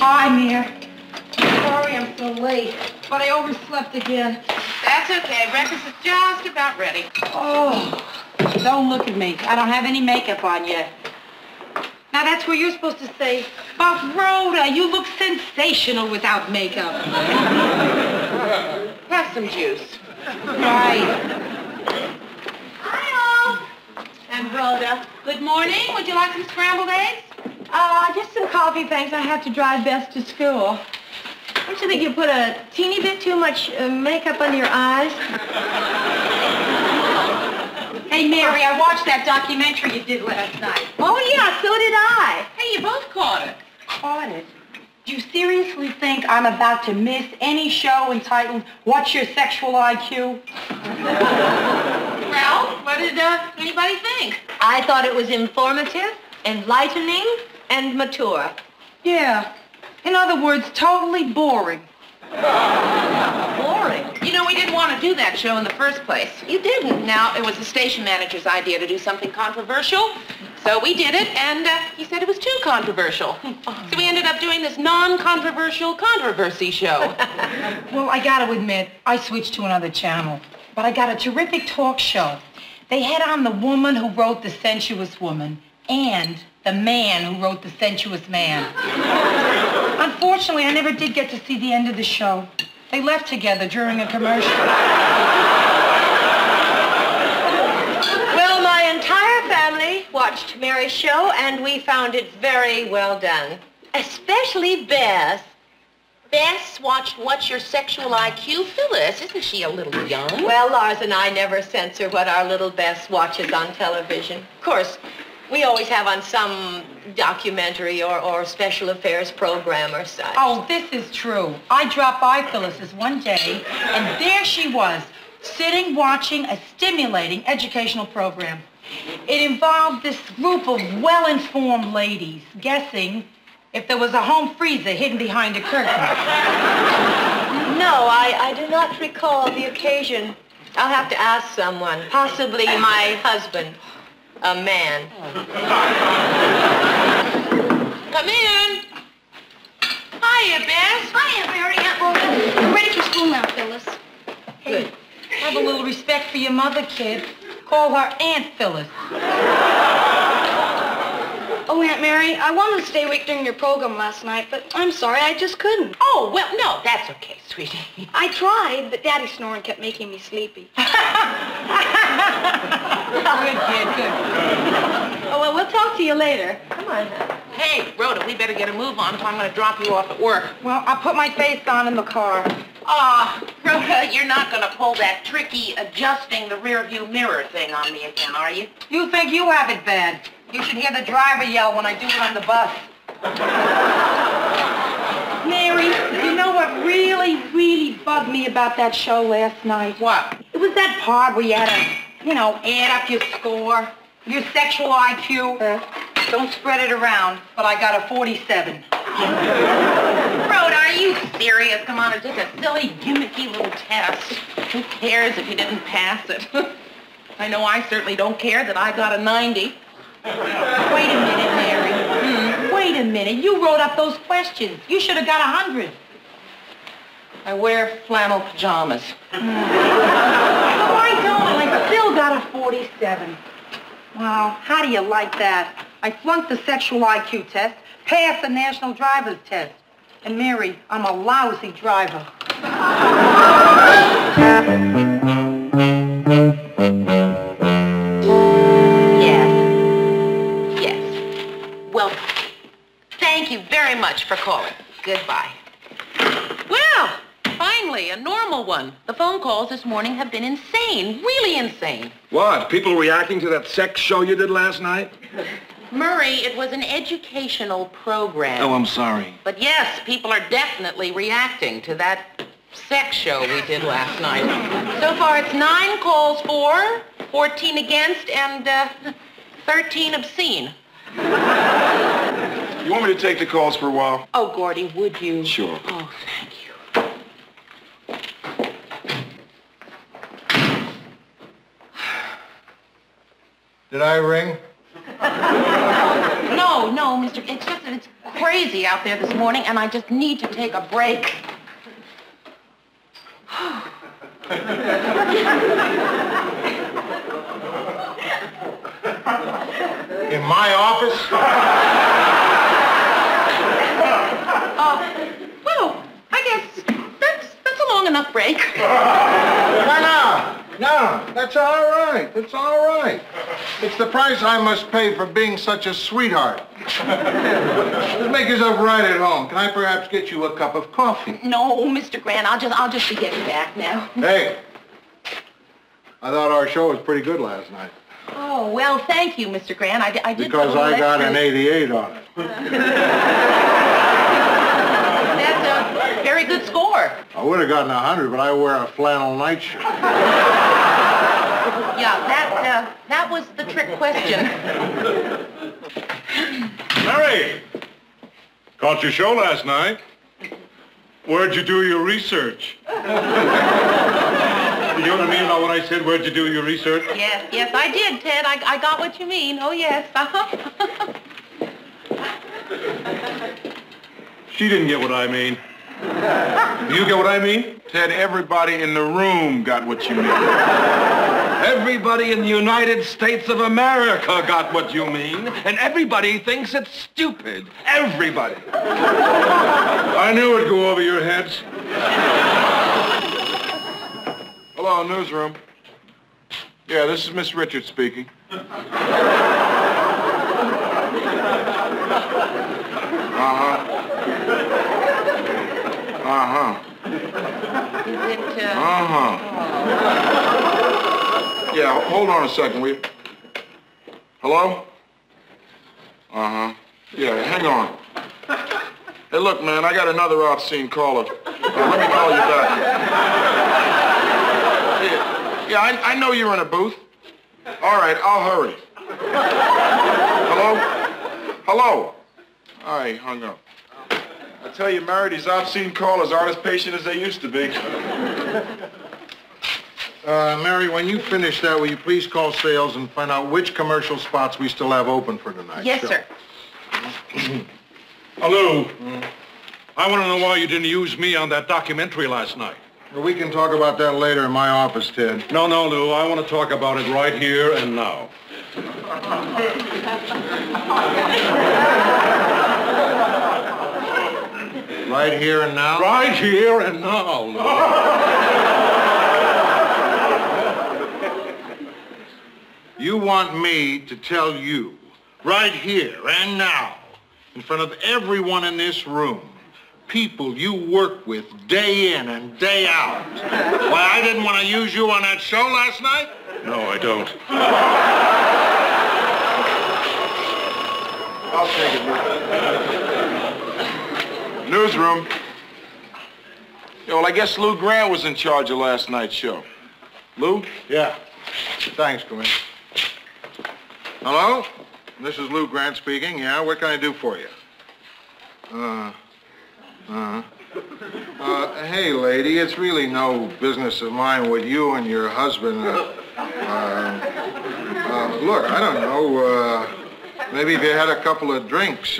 Hi, Mia. Sorry I'm so late, but I overslept again. That's okay. Breakfast is just about ready. Oh, don't look at me. I don't have any makeup on yet. Now that's where you're supposed to say, but Rhoda, you look sensational without makeup. Have some juice. Right. Hi, all. And Rhoda. Good morning. Would you like some scrambled eggs? Just some coffee, thanks. I have to drive Beth to school. Don't you think you put a teeny bit too much makeup under your eyes? Hey, Mary, I watched that documentary you did last night. Oh, yeah, so did I. Hey, you both caught it. Caught it. Do you seriously think I'm about to miss any show entitled What's Your Sexual IQ? Well, what did anybody think? I thought it was informative, enlightening, and mature. Yeah. In other words, totally boring. Boring? You know, we didn't want to do that show in the first place. You didn't. Now, it was the station manager's idea to do something controversial. So we did it, and he said it was too controversial. So we ended up doing this non-controversial controversy show. Well, I got to admit, I switched to another channel. But I got a terrific talk show. They had on the woman who wrote The Sensuous Woman and the man who wrote The Sensuous Man. Unfortunately, I never did get to see the end of the show. They left together during a commercial. Well, my entire family watched Mary's show, and we found it very well done. Especially Beth. Bess watched What's Your Sexual IQ? Phyllis, isn't she a little young? Well, Lars and I never censor what our little Bess watches on television. Of course, we always have on some documentary or special affairs program or such. Oh, this is true. I dropped by Phyllis's one day, and there she was, sitting watching a stimulating educational program. It involved this group of well-informed ladies guessing if there was a home freezer hidden behind a curtain. No, I do not recall the occasion. I'll have to ask someone, possibly my husband, a man. Come in. Hiya, Bess. Hiya, Mary. I'm ready for school now, Phyllis. Good. Have a little respect for your mother, kid. Call her Aunt Phyllis. Oh, Aunt Mary, I wanted to stay awake during your program last night, but I'm sorry, I just couldn't. Oh, well, no, that's okay, sweetie. I tried, but Daddy's snoring kept making me sleepy. Good kid, good. Oh, well, we'll talk to you later. Come on, honey. Hey, Rhoda, we better get a move on if I'm going to drop you off at work. Well, I'll put my face on in the car. Rhoda, you're not going to pull that tricky adjusting the rear view mirror thing on me again, are you? You think you have it bad. You should hear the driver yell when I do it on the bus. Mary, you know what really, really bugged me about that show last night? What? It was that part where you had to, add up your score, your sexual IQ. Don't spread it around, but I got a 47. Rhoda, are you serious? Come on, it's just a silly, gimmicky little test. Who cares if you didn't pass it? I know I certainly don't care that I got a 90. Wait a minute, Mary. Wait a minute. You wrote up those questions. You should have got 100. I wear flannel pajamas. But I don't. I still got a 47. Well, how do you like that? I flunked the sexual IQ test, passed the national driver's test. And Mary, I'm a lousy driver. Well, thank you very much for calling. Goodbye. Well, finally, a normal one. The phone calls this morning have been insane, really insane. What? People reacting to that sex show you did last night? Murray, it was an educational program. Oh, I'm sorry. But yes, people are definitely reacting to that sex show we did last night. So far, it's 9 calls for, 14 against, and 13 obscene. You want me to take the calls for a while? Oh, Gordy, would you? Sure. Oh, thank you. Did I ring? No, mister. It's just that it's crazy out there this morning, and I just need to take a break. In my office? Well, I guess that's a long enough break. No, that's all right. That's all right. It's the price I must pay for being such a sweetheart. Just make yourself right at home. Can I perhaps get you a cup of coffee? No, Mr. Grant, I'll just be getting back now. Hey, I thought our show was pretty good last night. Oh, well, thank you, Mr. Grant. I did. Because I got an 88 on it. That's a very good score. I would have gotten 100, but I wear a flannel nightshirt. Yeah, that was the trick question. Mary, caught your show last night. Where'd you do your research? You know what I mean about what I said? Where'd you do your research? Yes, I did, Ted. I got what you mean. Oh, yes. She didn't get what I mean. Do you get what I mean? Ted, everybody in the room got what you mean. Everybody in the United States of America got what you mean, and everybody thinks it's stupid. Everybody. I knew it'd go over your heads. Hello, newsroom. Yeah, this is Miss Richards speaking. Yeah, hold on a second, will you? Hello? Yeah, hang on. Hey, look, man, I got another obscene caller. Let me call you back. Yeah, I know you're in a booth. All right, I'll hurry. Hello? Hello? All right, hung up. I tell you, Mary, these obscene callers aren't as patient as they used to be. Mary, when you finish that, will you please call sales and find out which commercial spots we still have open for tonight? Yes, sir. Hello. I want to know why you didn't use me on that documentary last night. Well, we can talk about that later in my office, Ted. No, Lou. I want to talk about it right here and now. Right here and now? Right here and now, Lou. You want me to tell you, right here and now, in front of everyone in this room, people you work with day in and day out, why I didn't want to use you on that show last night? No, I don't. I'll take it, Lou. Newsroom. Yeah, well, I guess Lou Grant was in charge of last night's show. Lou? Yeah. Thanks, Corinne. Hello? This is Lou Grant speaking. Yeah, what can I do for you? Hey, lady, it's really no business of mine what you and your husband, look, I don't know, maybe if you had a couple of drinks,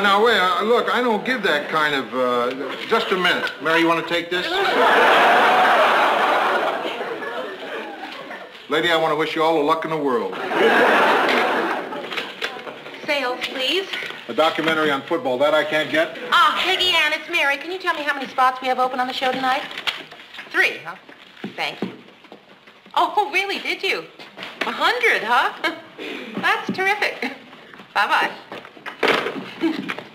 No, wait, look, I don't give that kind of, just a minute. Mary, you want to take this? Lady, I want to wish you all the luck in the world. Sales, please. A documentary on football, that I can't get? Peggy Ann, it's Mary. Can you tell me how many spots we have open on the show tonight? 3, huh? Thanks. Oh, really? Did you? 100, huh? That's terrific. Bye-bye.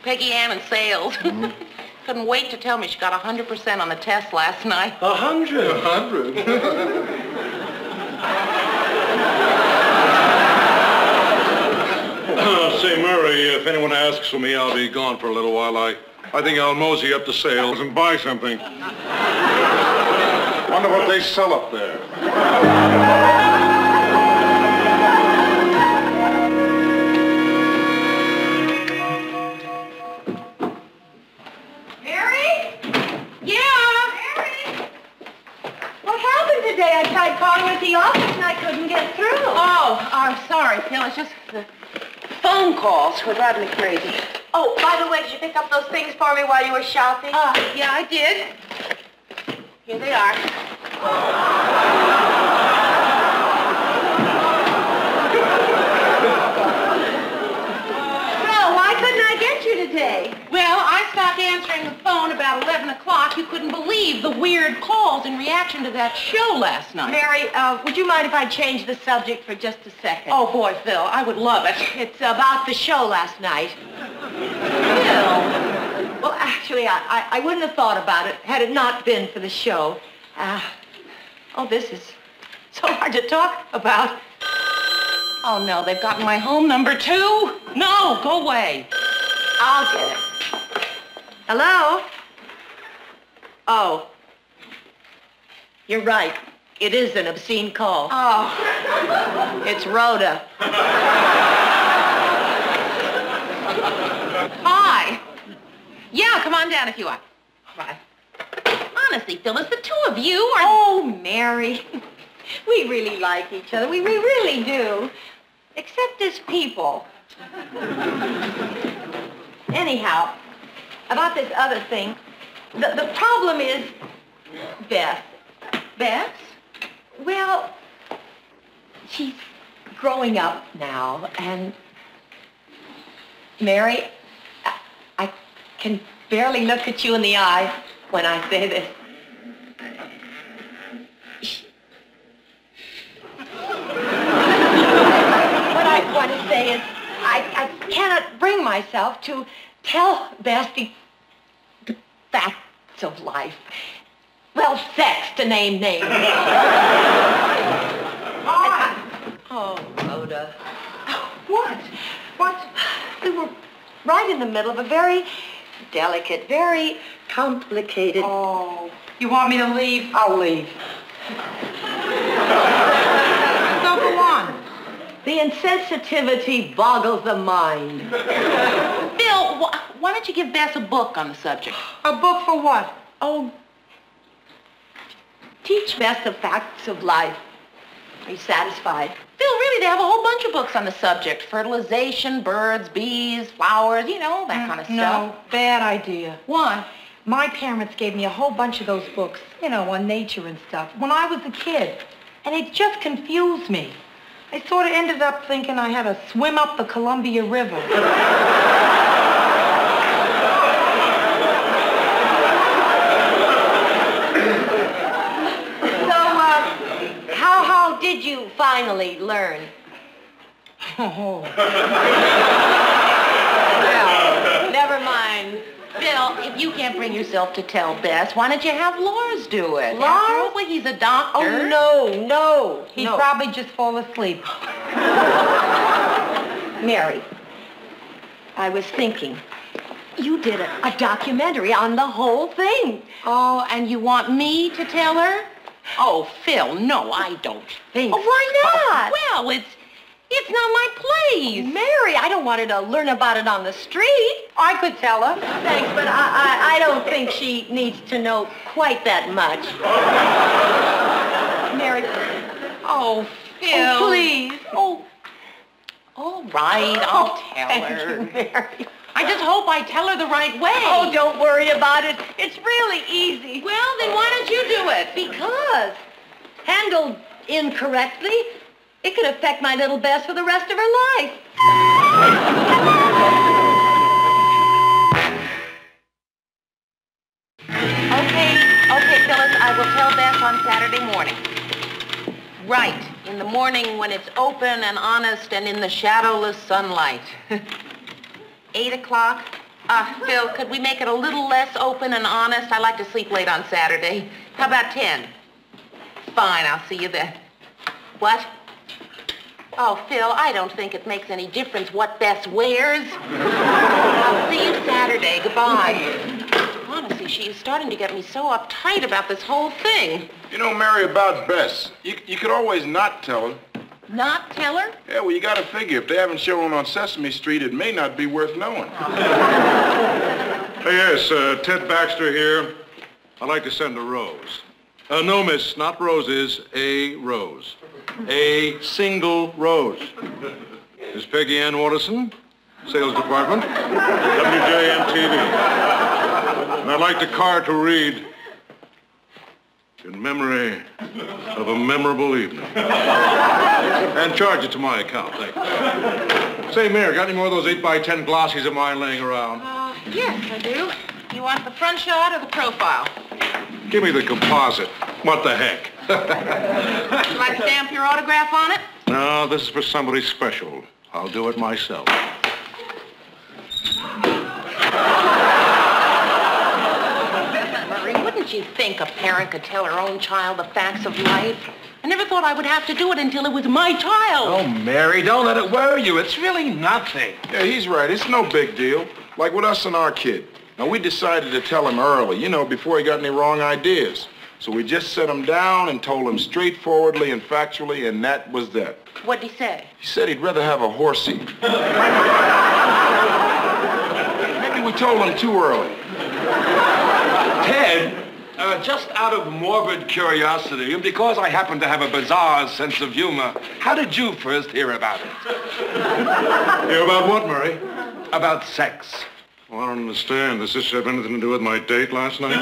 Peggy Ann and sales. Couldn't wait to tell me she got 100% on the test last night. 100? 100? Say, Murray, if anyone asks for me, I'll be gone for a little while. I think I'll mosey up to sales and buy something. Wonder what they sell up there. Mary? Yeah? Mary? What happened today? I tried calling at the office and I couldn't get through. Oh, I'm sorry, Phil. It's just calls. We're driving me crazy. Oh, by the way, did you pick up those things for me while you were shopping? Yeah, I did. Here they are. So, why couldn't I get you today? Well, I stopped answering the phone about 11 o'clock. You couldn't believe the weird calls in reaction to that show last night. Mary, would you mind if I change the subject for just a second? Oh, boy, Phil, I would love it. It's about the show last night. Phil. Well, actually, I wouldn't have thought about it had it not been for the show. This is so hard to talk about. Oh, no, they've gotten my home number, too? No, go away. I'll get it. Hello? Oh. You're right. It is an obscene call. Oh. It's Rhoda. Hi. Yeah, come on down if you want. Bye. Honestly, Phyllis, the two of you are... Oh, Mary. We really like each other. We really do. Except as people. Anyhow, about this other thing, the problem is Beth. Beth? Well, she's growing up now, and Mary, I can barely look at you in the eye when I say this. What I want to say is I cannot bring myself to tell Beth the facts of life. Well, sex, to name names. Oh, Rhoda. What? What? We were right in the middle of a very delicate, very complicated... Oh, you want me to leave? I'll leave. So go on. The insensitivity boggles the mind. Phil, why don't you give Beth a book on the subject? A book for what? Oh, teach Beth the facts of life. Are you satisfied? Phil, really, they have a whole bunch of books on the subject. Fertilization, birds, bees, flowers, you know, that kind of stuff. No, bad idea. Why? My parents gave me a whole bunch of those books, you know, on nature and stuff, when I was a kid. And it just confused me. I sort of ended up thinking I had to swim up the Columbia River. How did you finally learn? Oh. Well, never mind. Phil, if you can't bring yourself to tell Bess, why don't you have Lars do it? Lars? After all, well, he's a doctor. Oh, no. He'd probably just fall asleep. Mary, I was thinking, you did a documentary on the whole thing. Oh, and you want me to tell her? Oh, Phil, no, I don't think Oh, why not? Well, it's not my place. Mary, I don't want her to learn about it on the street. I could tell her. Thanks, but I don't think she needs to know quite that much. Mary. Oh, Phil. Oh, please. Oh, all right, I'll tell Thank her. you, Mary. I just hope I tell her the right way. Oh, don't worry about it. It's really easy. Well, then why don't you do it? Because, handled incorrectly, it could affect my little Bess for the rest of her life. Okay, Phyllis, I will tell Beth on Saturday morning. Right, in the morning when it's open and honest and in the shadowless sunlight. 8 o'clock? Phil, could we make it a little less open and honest? I like to sleep late on Saturday. How about 10? Fine, I'll see you then. What? Oh, Phil, I don't think it makes any difference what Bess wears. I'll see you Saturday. Goodbye. Honestly, she is starting to get me so uptight about this whole thing. You know, Mary, about Bess, you could always not tell her. Not tell her? Yeah, well, you got to figure if they haven't shown on Sesame Street, it may not be worth knowing. Hey, yes, Ted Baxter here. I'd like to send a rose. No, miss, not roses, a rose. A single rose. Miss Peggy Ann Watterson, Sales Department, WJMTV. And I'd like the card to read, in memory of a memorable evening. And charge it to my account, thank you. Say, Mayor, got any more of those 8x10 glossies of mine laying around? Yes, I do. You want the front shot or the profile? Give me the composite. What the heck? Shall I stamp your autograph on it? No, this is for somebody special. I'll do it myself. Murray, wouldn't you think a parent could tell her own child the facts of life? I never thought I would have to do it until it was my child. Oh, Mary, don't let it worry you. It's really nothing. Yeah, he's right. It's no big deal. Like with us and our kid. Now, we decided to tell him early, before he got any wrong ideas. So we just set him down and told him straightforwardly and factually, and that was that. What'd he say? He said he'd rather have a horsey. Maybe we told him too early. Ted, just out of morbid curiosity, and because I happen to have a bizarre sense of humor, how did you first hear about it? Hear about what, Murray? About sex. Well, I don't understand. Does this have anything to do with my date last night?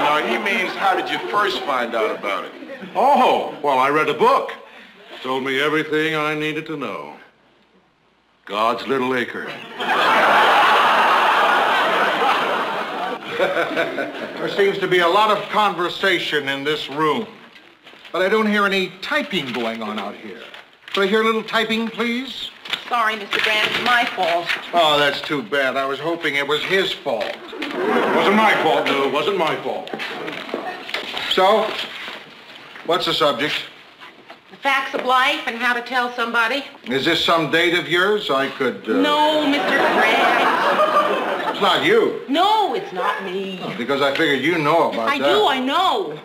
No, he means how did you first find out about it? Oh, well, I read a book. Told me everything I needed to know. God's Little Acre. There seems to be a lot of conversation in this room, but I don't hear any typing going on out here. Could I hear a little typing, please? Sorry, Mr. Grant, it's my fault. Oh, that's too bad. I was hoping it was his fault. Wasn't my fault, Lou. Wasn't my fault. So, what's the subject? The facts of life and how to tell somebody. Is this some date of yours? I could... No, Mr. Grant. It's not you. No, it's not me. Because I figured you know about that. I know.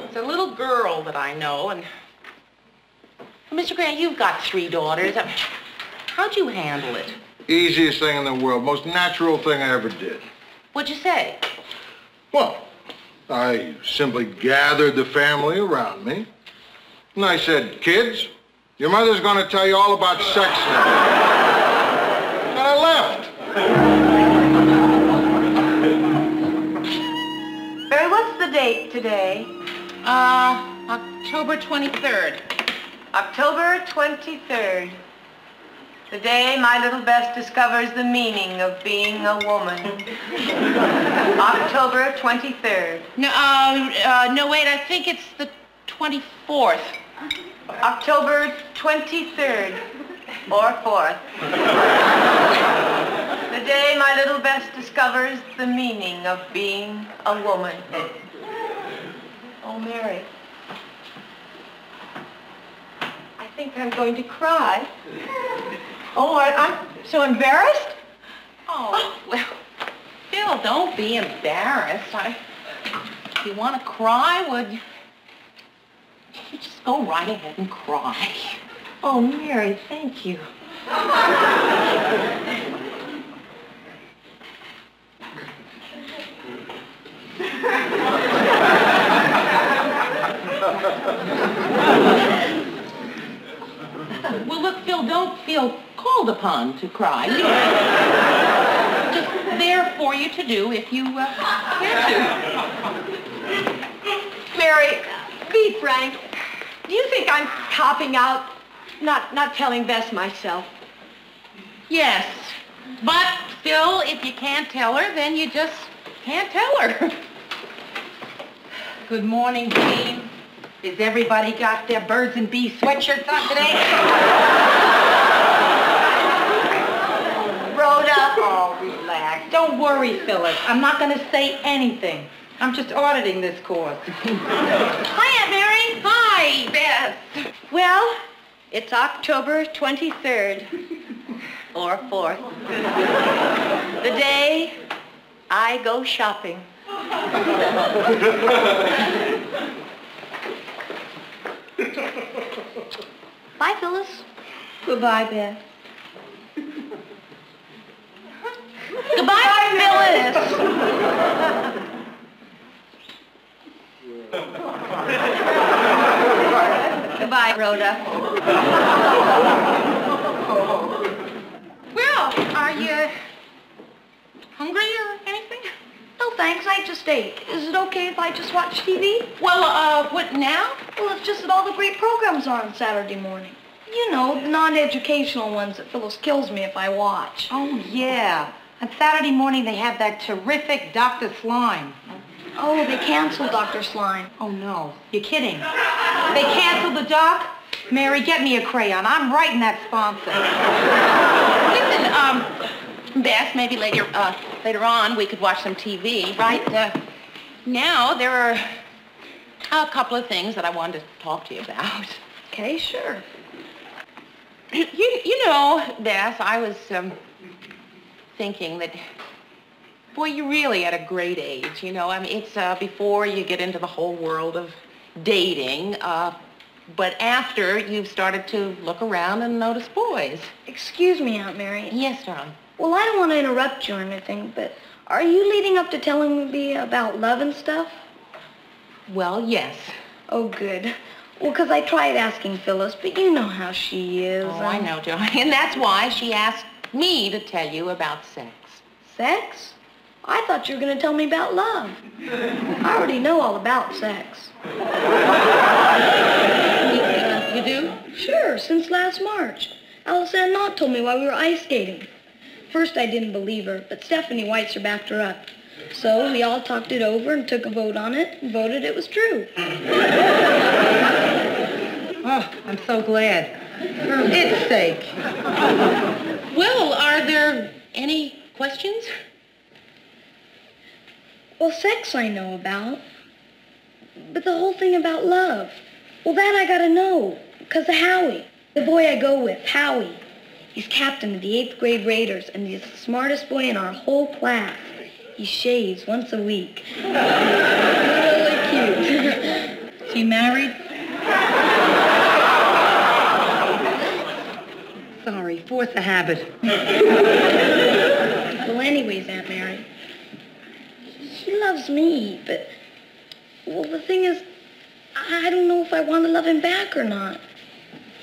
It's a little girl that I know, and... Mr. Grant, you've got 3 daughters. How'd you handle it? Easiest thing in the world. Most natural thing I ever did. What'd you say? Well, I simply gathered the family around me. And I said, kids, your mother's going to tell you all about sex now. And I left. Barry, what's the date today? October 23rd. October 23rd. The day my little Bess discovers the meaning of being a woman. October 23rd. No, wait, I think it's the 24th. October 23rd or 4th. The day my little Bess discovers the meaning of being a woman. Oh, Mary. I think I'm going to cry. Oh, I'm so embarrassed. Oh, well, Phil, don't be embarrassed. If you want to cry, would you just go right ahead and cry. Oh, Mary, thank you. Well, look, Phil, don't feel called upon to cry. Just there for you to do if you care to. Mary, be frank. Do you think I'm copping out, not telling Bess myself? Yes, but, Phil, if you can't tell her, then you just can't tell her. Good morning, team. Has everybody got their birds and bees sweatshirts on today? Rhoda, oh, relax. Don't worry, Phyllis. I'm not going to say anything. I'm just auditing this course. Hi, Aunt Mary. Hi, Beth. Well, it's October 23rd or 4th. The day I go shopping. Bye, Phyllis. Goodbye, Beth. Goodbye, Phyllis. Goodbye, Rhoda. thanks. I just ate. Is it okay if I just watch TV? Well, what now? Well, it's just that all the great programs are on Saturday morning. You know, the non-educational ones that Phyllis kills me if I watch. Oh, yeah. On Saturday morning, they have that terrific Dr. Slime. Oh, they canceled Dr. Slime. Oh, no. You're kidding. They canceled the doc? Mary, get me a crayon. I'm writing that sponsor. Listen, Bess, maybe later on we could watch some TV, right? Now there are a couple of things that I wanted to talk to you about. Okay, sure. You know, Bess, I was thinking that, boy, you're really at a great age, you know. I mean, it's before you get into the whole world of dating, but after you've started to look around and notice boys. Excuse me, Aunt Mary. Yes, darling. Well, I don't want to interrupt you or anything, but are you leading up to telling me about love and stuff? Well, yes. Oh, good. Well, 'cause I tried asking Phyllis, but you know how she is. Oh, I know, darling. And that's why she asked me to tell you about sex. Sex? I thought you were going to tell me about love. I already know all about sex. You do? Sure, since last March. Alice Ann Knott told me while we were ice skating. First I didn't believe her, but Stephanie Weitzer backed her up. So we all talked it over and took a vote on it and voted it was true. Oh, I'm so glad. For its sake. Well, are there any questions? Well, sex I know about. But the whole thing about love, well, that I gotta know. 'Cause of Howie, the boy I go with, Howie. He's captain of the 8th grade Raiders, and he's the smartest boy in our whole class. He shaves once a week. Really cute. She married? Sorry, force a habit. Well, anyways, Aunt Mary, he loves me, but, well, the thing is, I don't know if I want to love him back or not.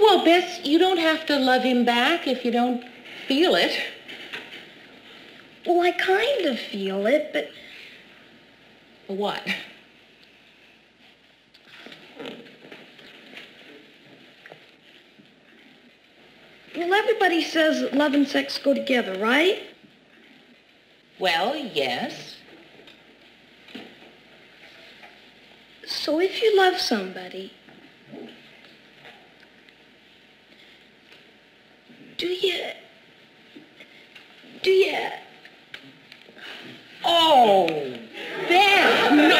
Well, Bess, you don't have to love him back if you don't feel it. Well, I kind of feel it, but... What? Well, everybody says that love and sex go together, right? Well, yes. So if you love somebody, do you... Oh, Bess, no.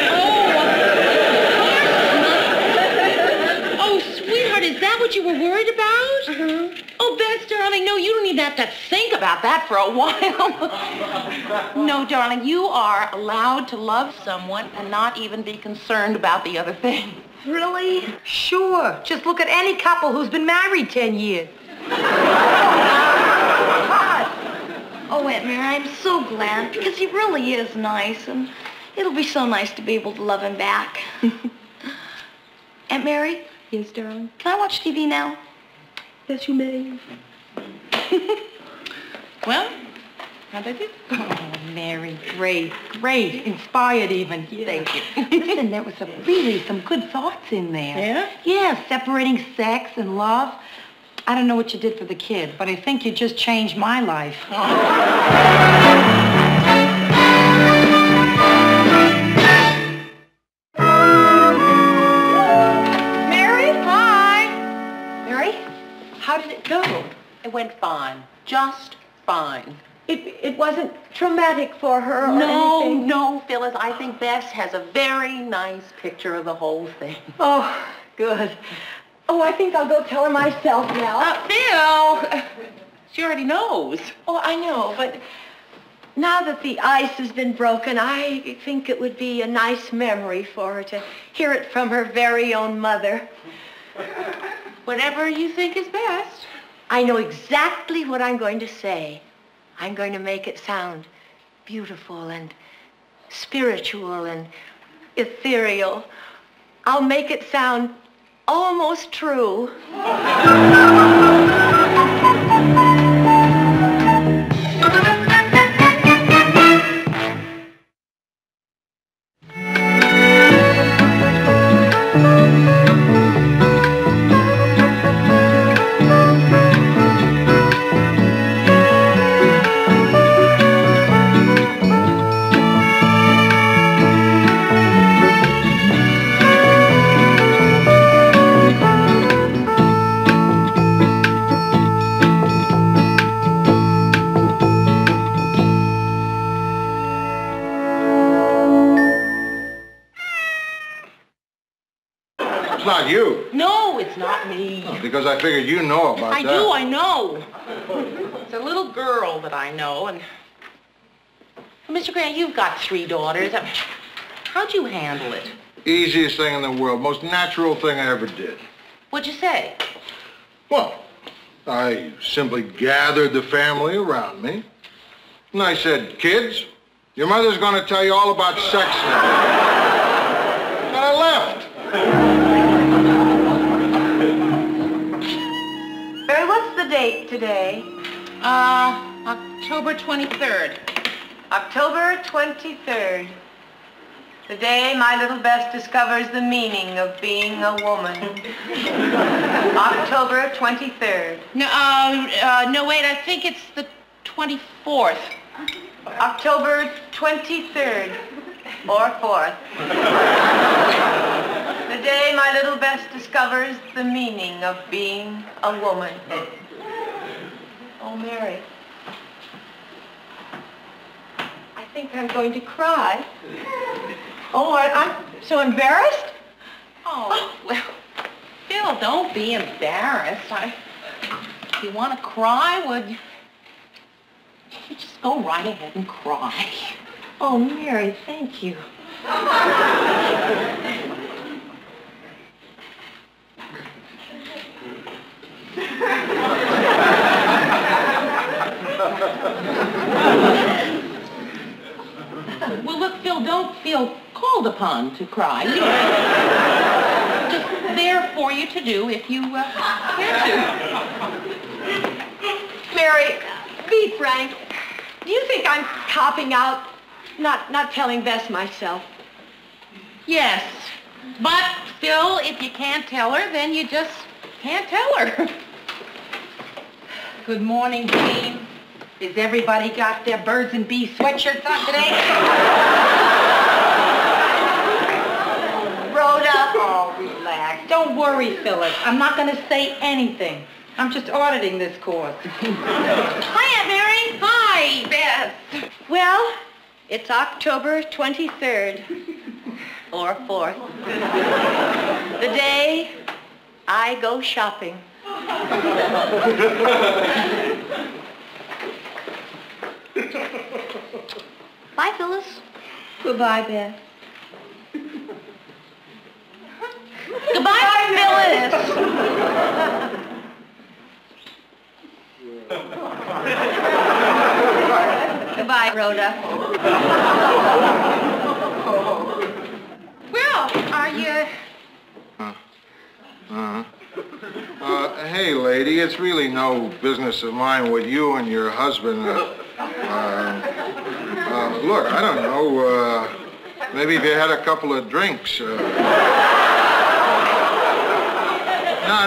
Oh, sweetheart, is that what you were worried about? Uh-huh. Oh, Bess, darling, no, you don't even have to think about that for a while. No, darling, you are allowed to love someone and not even be concerned about the other thing. Really? Sure. Just look at any couple who's been married 10 years. Oh, Aunt Mary, I'm so glad, because he really is nice, and it'll be so nice to be able to love him back. Aunt Mary? Yes, darling? Can I watch TV now? Yes, you may. Well, how'd I do? Oh, Mary, great, inspired even. Yeah. Thank you. Listen, there was really some good thoughts in there. Yeah? Yeah, separating sex and love. I don't know what you did for the kid, but I think you just changed my life. Mary? Hi. Mary, how did it go? It went fine. Just fine. It wasn't traumatic for her or anything? No, Phyllis. I think Bess has a very nice picture of the whole thing. Oh, good. Oh, I think I'll go tell her myself now. Phil! She already knows. Oh, I know, but now that the ice has been broken, I think it would be a nice memory for her to hear it from her very own mother. Whatever you think is best. I know exactly what I'm going to say. I'm going to make it sound beautiful and spiritual and ethereal. I'll make it sound almost true. because I figured you know about that. I know. It's a little girl that I know, and... Mr. Grant, you've got 3 daughters. How'd you handle it? Easiest thing in the world, most natural thing I ever did. What'd you say? Well, I simply gathered the family around me, and I said, kids, your mother's going to tell you all about sex now. And I left. Barry, what's the date today? October 23rd. October 23rd. The day my little Bess discovers the meaning of being a woman. October 23rd. No, wait, I think it's the 24th. October 23rd or 4th. The day my little Bess discovers the meaning of being a woman. Oh, Mary. I think I'm going to cry. Oh, I'm so embarrassed. Oh, well, Phil, don't be embarrassed. If you want to cry, would you just go right ahead and cry? Oh, Mary, thank you. Well, look, Phil, don't feel called upon to cry. Just there for you to do if you care to. Mary, be frank. Do you think I'm copping out, not telling Bess myself? Yes, but, Phil, if you can't tell her, then you just can't tell her. Good morning, team. Has everybody got their birds and bees sweatshirts on today? Rhoda, oh, relax. Don't worry, Phyllis. I'm not going to say anything. I'm just auditing this course. Hi, Aunt Mary. Hi, Beth. Well, it's October 23rd or 4th. The day I go shopping. Bye, Phyllis. Goodbye, Beth. Goodbye, Phyllis. Goodbye, Rhoda. Well, are you... Hey, lady, it's really no business of mine what you and your husband... look, I don't know, maybe if you had a couple of drinks...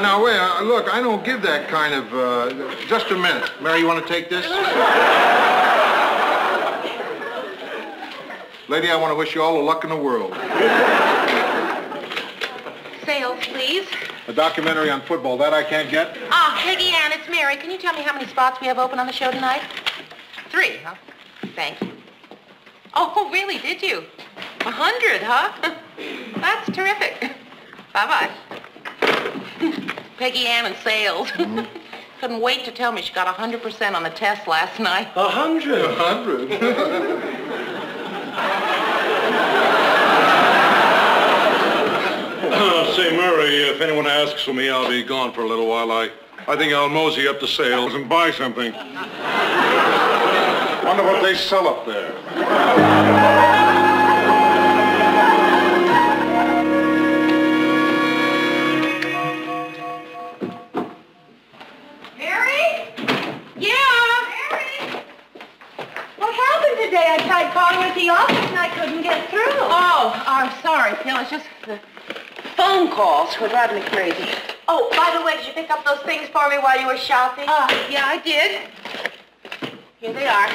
No, wait, look, I don't give that kind of, just a minute. Mary, you want to take this? Lady, I want to wish you all the luck in the world. Sales, please. A documentary on football, that I can't get? Peggy Ann, it's Mary. Can you tell me how many spots we have open on the show tonight? 3, huh? Thank you. Oh, really, did you? 100, huh? That's terrific. Bye-bye. Peggy Ann and sales. Mm-hmm. Couldn't wait to tell me she got 100% on the test last night. 100? 100? Say, Murray, if anyone asks for me, I'll be gone for a little while. I think I'll mosey up to sales and buy something. Wonder what they sell up there. Today I tried calling at the office and I couldn't get through. Oh, I'm sorry, Phil. It's just the phone calls were driving me crazy. Oh, by the way, did you pick up those things for me while you were shopping? Yeah, I did. Here they are.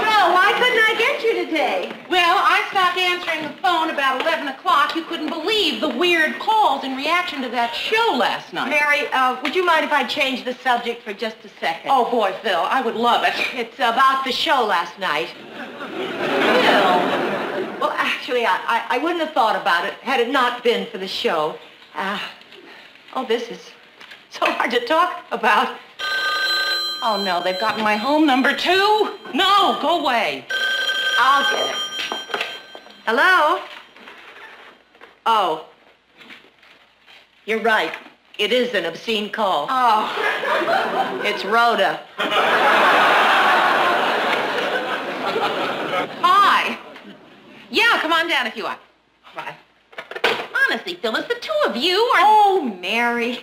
Well, why couldn't I get you today? Well, I stopped answering the phone about 11 o'clock. You couldn't believe the weird calls in reaction to that show last night. Mary, would you mind if I change the subject for just a second? Oh, boy, Phil, I would love it. It's about the show last night. Phil. Actually, I wouldn't have thought about it had it not been for the show. Oh, this is so hard to talk about. Oh, no, they've gotten my home number, too. No, go away. I'll get it. Hello? Oh. You're right. It is an obscene call. Oh. It's Rhoda. Hi. Yeah, come on down if you want. Bye. Honestly, Phyllis, the two of you are... Oh, Mary.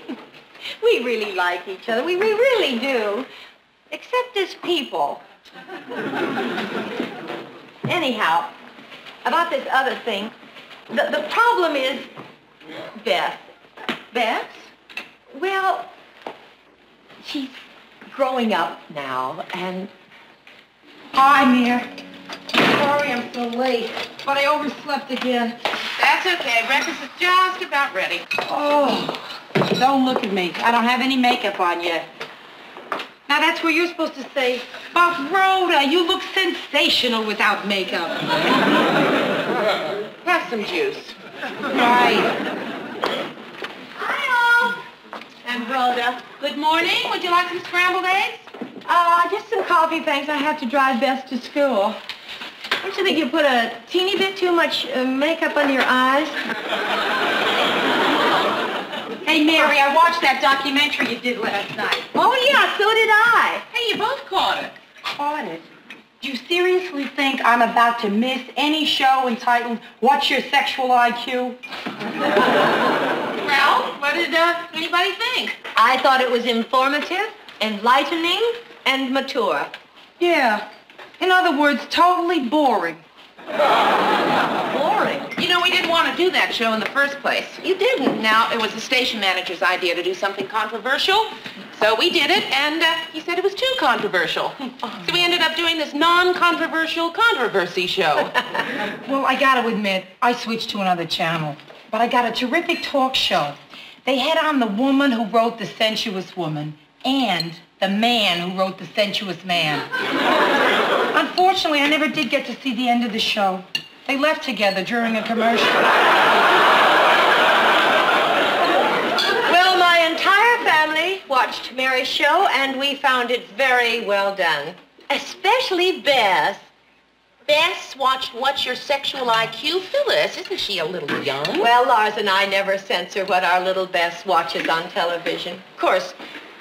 We really like each other. We really do. Except as people. Anyhow, about this other thing, the problem is Beth. Beth? Well, she's growing up now, and... Hi, Mir. Sorry I'm so late, but I overslept again. That's okay. Breakfast is just about ready. Oh, don't look at me. I don't have any makeup on yet. Now, that's where you're supposed to say, but Rhoda, you look sensational without makeup. Have some juice. Right. Hi, all. And Rhoda. Good morning. Would you like some scrambled eggs? Just some coffee, thanks. I have to drive Beth to school. Don't you think you put a teeny bit too much makeup under your eyes? Hey, Mary, I watched that documentary you did last night. Oh, yeah, so did I. Hey, you both caught it. Caught it. Do you seriously think I'm about to miss any show entitled What's Your Sexual IQ? Well, what did anybody think? I thought it was informative, enlightening, and mature. Yeah. In other words, totally boring. Boring. You know, we didn't want to do that show in the first place. You didn't. Now, it was the station manager's idea to do something controversial. So we did it, and he said it was too controversial. So we ended up doing this non-controversial controversy show. Well, I got to admit, I switched to another channel. But I got a terrific talk show. They had on the woman who wrote The Sensuous Woman and the man who wrote The Sensuous Man. Unfortunately, I never did get to see the end of the show. They left together during a commercial. Well, my entire family watched Mary's show, and we found it very well done. Especially Beth. Bess watched What's Your Sexual IQ? Phyllis, isn't she a little young? Well, Lars and I never censor what our little Bess watches on television. Of course,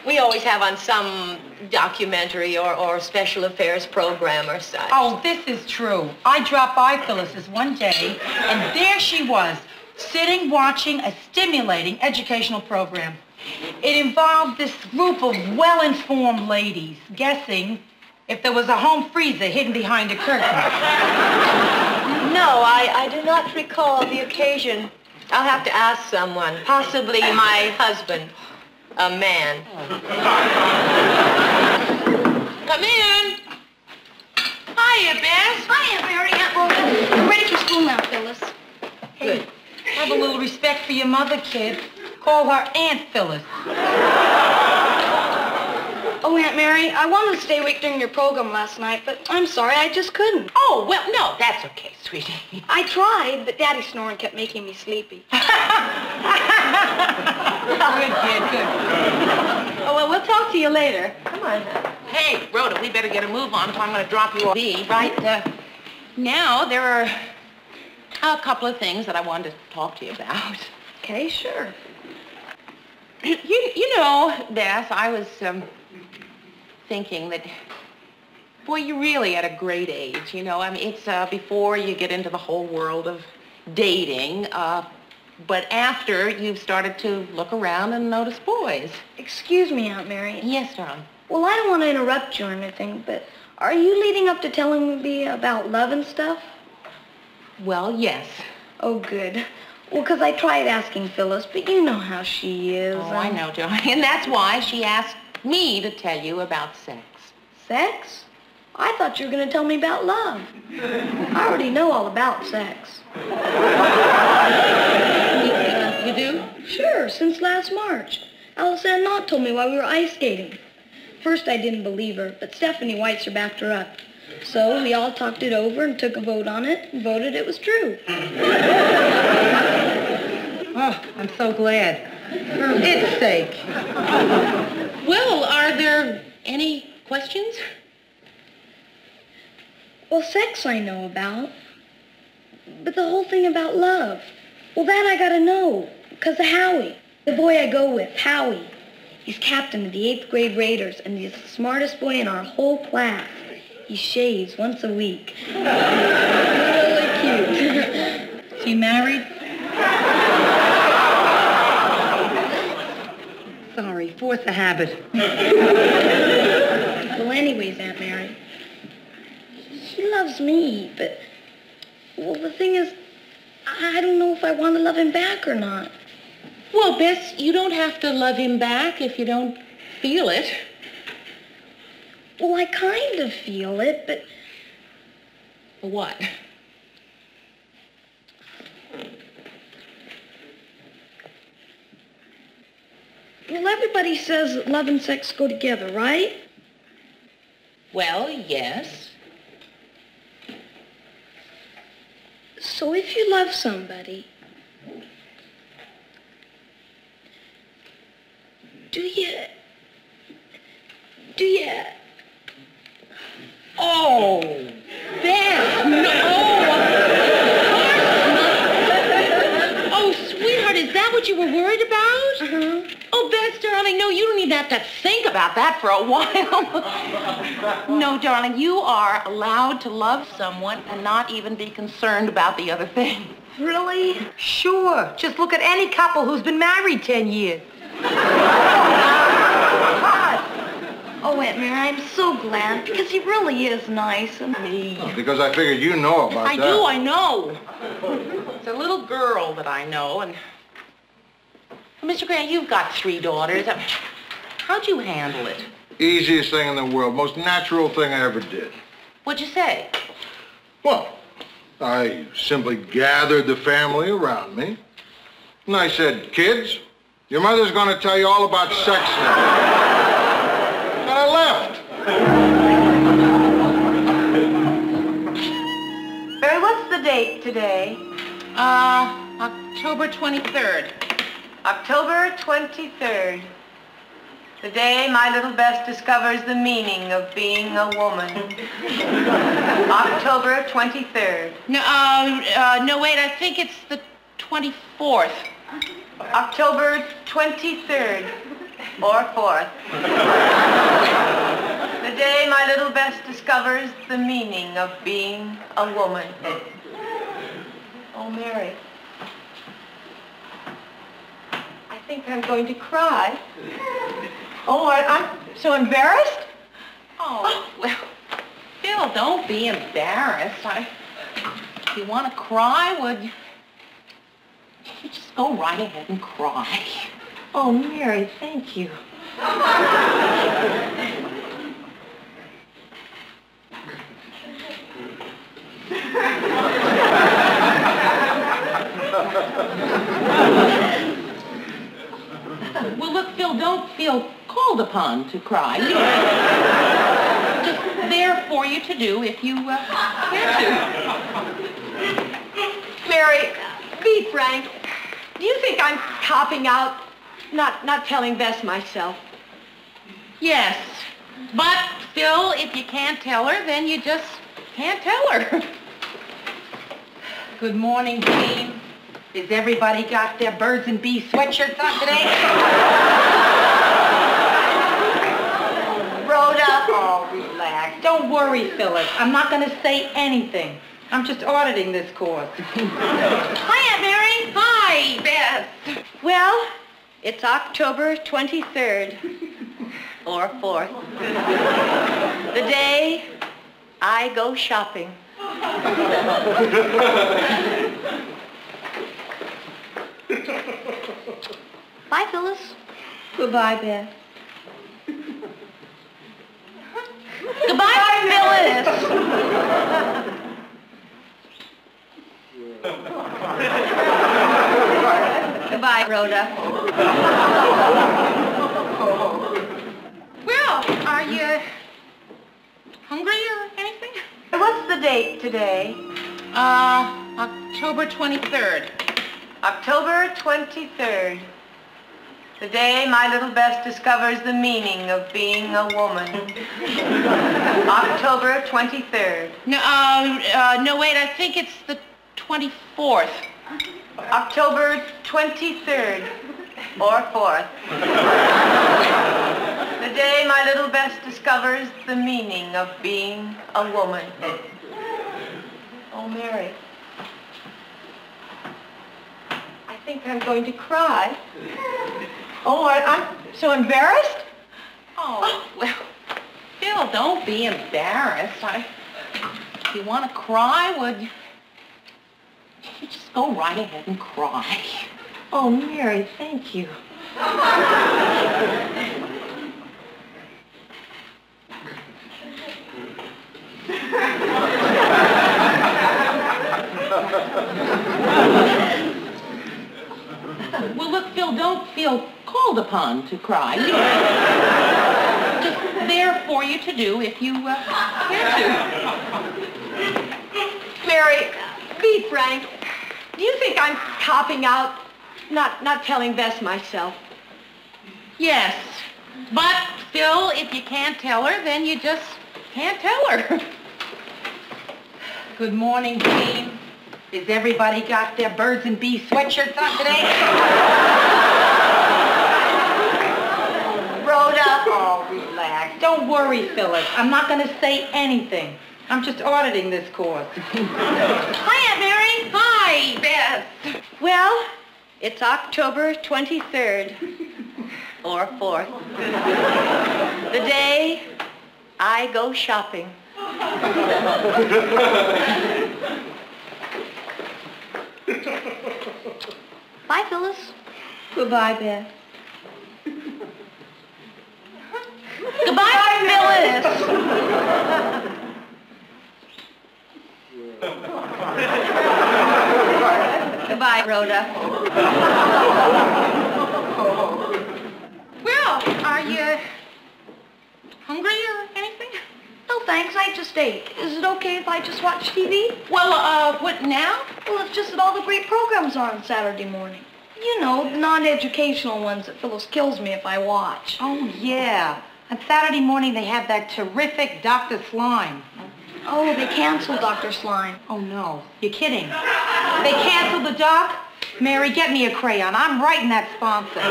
we always have on some documentary or special affairs program or such. Oh, this is true. I dropped by Phyllis's one day, and there she was, sitting watching a stimulating educational program. It involved this group of well-informed ladies guessing if there was a home freezer hidden behind a curtain. No, I do not recall the occasion. I'll have to ask someone, possibly my husband, a man. Come in. Hiya, Bess. Hiya, Mary. I'm ready for school now, Phyllis. Good. Have a little respect for your mother, kid. Call her Aunt Phyllis. Oh, Aunt Mary, I wanted to stay awake during your program last night, but I'm sorry, I just couldn't. Oh, well, no, that's okay, sweetie. I tried, but Daddy's snoring kept making me sleepy. Good kid, good. Oh, well, we'll talk to you later. Come on. Hey, Rhoda, we better get a move on if I'm going to drop you off. Right, now there are a couple of things that I wanted to talk to you about. Okay, sure. You know, Beth, I was thinking that, boy, you're really at a great age, you know. I mean, it's before you get into the whole world of dating, but after you've started to look around and notice boys. Excuse me, Aunt Mary. Yes, darling. Well, I don't want to interrupt you or anything, but are you leading up to telling me about love and stuff? Well, yes. Oh, good. Well, because I tried asking Phyllis, but you know how she is. Oh, I know, darling. And that's why she asked me to tell you about sex. Sex? I thought you were going to tell me about love. I already know all about sex. You do? Sure, since last March. Alice Ann Knott told me while we were ice skating. First, I didn't believe her, but Stephanie Weitzer backed her up. So we all talked it over and took a vote on it and voted it was true. Oh, I'm so glad. For its sake. Well, are there any questions? Well, sex I know about. But the whole thing about love, well, that I gotta know. Because of Howie. The boy I go with, Howie. He's captain of the 8th grade Raiders, and he's the smartest boy in our whole class. He shaves once a week. Really cute. She married? Sorry, force a habit. Well, anyways, Aunt Mary, he loves me, but, well, the thing is, I don't know if I want to love him back or not. Well, Bess, you don't have to love him back if you don't feel it. Well, I kind of feel it, but... What? Well, everybody says that love and sex go together, right? Well, yes. So if you love somebody, do you... Oh, Beth, no. Oh, sweetheart, is that what you were worried about? Uh-huh. Oh, Beth, darling, no, you don't even have to think about that for a while. No, darling, you are allowed to love someone and not even be concerned about the other thing. Really? Sure. Just look at any couple who's been married 10 years. Oh, Aunt Mary, I'm so glad, because he really is nice. And Because I figured you know about that. I know. It's a little girl that I know, and... Mr. Grant, you've got 3 daughters. How'd you handle it? Easiest thing in the world, most natural thing I ever did. What'd you say? Well, I simply gathered the family around me, and I said, kids, your mother's going to tell you all about sex now. And I left. Barry, what's the date today? October 23rd. October 23rd. The day my little Bess discovers the meaning of being a woman. October 23rd. No, wait, I think it's the 24th. October 23rd or 4th. The day my little Bess discovers the meaning of being a woman. Oh, Mary. I think I'm going to cry. Oh, I'm so embarrassed. Oh, well, Phil, don't be embarrassed. If you want to cry, well, you just go right ahead and cry. Oh, Mary, thank you. Well, look, Phil, don't feel called upon to cry. Just there for you to do if you care to. Mary, be frank. Do you think I'm copping out, not telling Bess myself? Yes, but, Phil, if you can't tell her, then you just can't tell her. Good morning, team. Has everybody got their birds and bees sweatshirts on today? Rhoda. Oh, relax. Don't worry, Phyllis. I'm not going to say anything. I'm just auditing this course. Hi, Aunt Mary. Hi, Beth. Well, it's October 23rd or 4th. The day I go shopping. Bye, Phyllis. Goodbye, Beth. Goodbye, Phyllis. Goodbye, Rhoda. Well, are you hungry or anything? What's the date today? October 23rd. October 23rd. The day my little Bess discovers the meaning of being a woman. October 23rd. No, wait, I think it's the 24th. October 23rd or 4th. The day my little Bess discovers the meaning of being a woman. Oh, Mary. I think I'm going to cry. Oh, I'm so embarrassed. Oh, well, Phil, don't be embarrassed. If you want to cry, would you just go right ahead and cry? Oh, Mary, thank you. Well, look, Phil, don't feel called upon to cry. Just there for you to do if you care to. Mary, be frank. Do you think I'm copping out, not telling Bess myself? Yes, but, Phil, if you can't tell her, then you just can't tell her. Good morning, team. Has everybody got their birds and bees sweatshirts on today? Rhoda, oh, relax. Don't worry, Phyllis. I'm not going to say anything. I'm just auditing this course. Hi, Aunt Mary. Hi, Beth. Well, it's October 23rd or 4th. The day I go shopping. Bye, Phyllis. Goodbye, Beth. Goodbye, Phyllis. Goodbye, Rhoda. Well, are you hungry or anything? No, thanks. I just ate. Is it okay if I just watch TV? Well, what now? Well, it's just that all the great programs are on Saturday morning. You know, the non-educational ones that Phyllis kills me if I watch. Oh, yeah. On Saturday morning, they have that terrific Dr. Slime. Oh, they canceled Dr. Slime. Oh, no. You're kidding. They canceled the doc? Mary, get me a crayon. I'm writing that sponsor.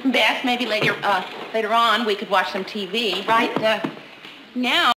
Listen, Beth, maybe later on we could watch some TV. Right now...